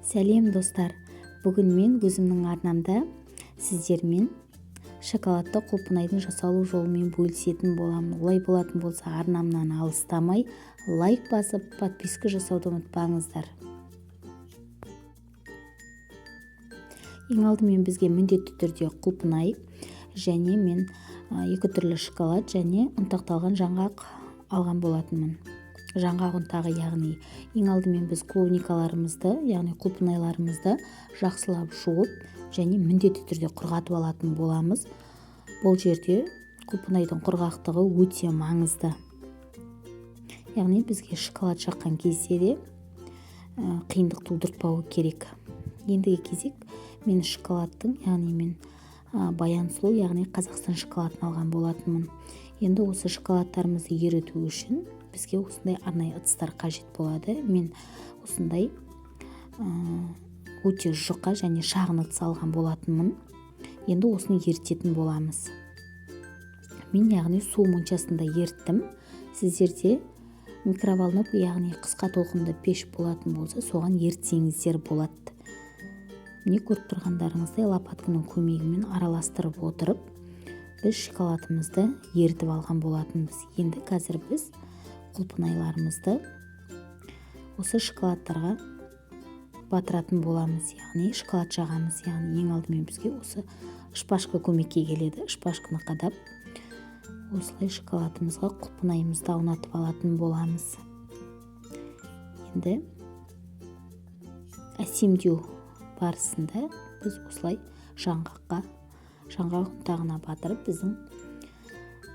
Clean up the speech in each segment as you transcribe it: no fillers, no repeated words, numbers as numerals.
Сәлем достар, бүгін мен өзімнің арнамда сіздермен шоколадты құлпынайдың жасалу жолымен бөлісетін боламын. Олай болатын болса арнамнан алыстамай лайк басып, подписка жасауды ұмытпаңыздар. Ең алдымен бізге міндетті түрде құлпынай және мен екі түрлі шоколад және ұнтақталған жаңғақ алған болатынмын. Жаңғақ ұнтағы, яғни ең алдымен біз клубникаларымызды, яғни құлпынайларымызды жақсылап жуып және міндетті түрде құрғатып алатын боламыз. Бұл жерде құлпынайдың құрғақтығы өте маңызды. Яғни бізге шоколад жаққан кезде де қиындық тудыртпауы керек. Ендігі кезек мен шоколадтың, яғни мен Баян Сұлу, яғни Қазақстан шоколадын алған болатынмын. Енді осы шоколадтарымызды еріту үшін бізге осындай арнайы ыдыстар қажет болады. Мен осындай өте жұқа және шағын ыдыс алған болатынмын. Енді осыны ерітетін боламыз. Мен яғни су моншасында еріттім. Сіздерде микроволновка, яғни қысқа толқынды пеш болатын болса, соған ерітсеңіздер болады. Міне көріп тұрғандарыңыздай лопатканың көмегімен араластырып отырып, біз шоколадымызды ерітіп алған болатынбыз. Енді қазір біз құлпынайларымызды осы шоколадтарға батыратын боламыз, яғни шоколад жағамыз. Яғни ең алдымен бізге осы шпажка көмекке келеді. Шпажканы қадап, осылай шоколадымызға құлпынайымызды аунатып алатын боламыз. Енді әсемдеу барысында біз осылай жаңғақ ұнтағына батырып, біздің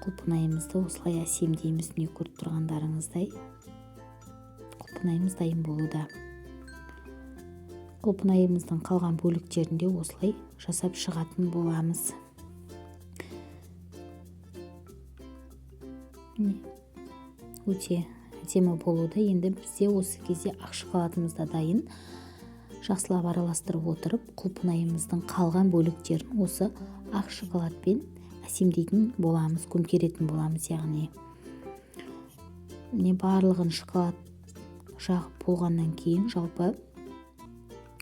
құлпынайымызды осылай әсемдейміз. Міне көріп тұрғандарыңыздай құлпынайымыз дайын болуда. Құлпынайымыздың қалған бөліктерінде осылай жасап шығатын боламыз. Өте әдемі болуда. Енді бізде осы кезде ақ шоколадымыз да дайын. Жақсылап араластырып отырып, құлпынайымыздың қалған бөліктерін осы ақ шоколадпен әсемдейтін боламыз, көмкеретін боламыз. Яғни міне барлығын шоколад жағып болғаннан кейін жалпы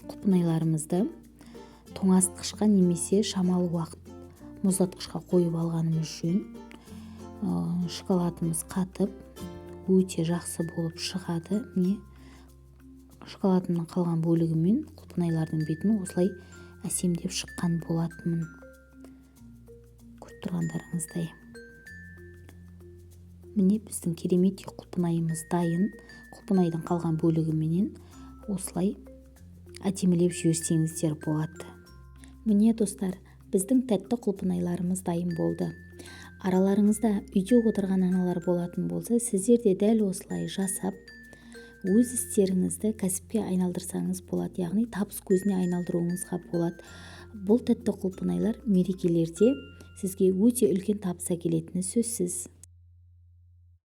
құлпынайларымызды тоңазытқышқа немесе шамалы уақыт мұздатқышқа қойып алғанымыз жөн. Шоколадымыз қатып өте жақсы болып шығады. Міне шоколадымның қалған бөлігімен құлпынайлардың бетін осылай әсемдеп шыққан болатынмын. Көріп тұрғандарыңыздай. Міне біздің керемет құлпынайымыз дайын. Құлпынайдың қалған бөлігіменен осылай әдемілеп жіберсеңіздер болады. Міне достар, біздің тәтті құлпынайларымыз дайын болды. Араларыңызда үйде отырған аналар болатын болса, сіздер де дәл осылай жасап өз істеріңізді кәсіпке айналдырсаңыз болады, яғни табыс көзіне айналдыруыңызға болады. Бұл тәтті құлпынайлар мерекелерде сізге өте үлкен табыс әкелетіні сөзсіз.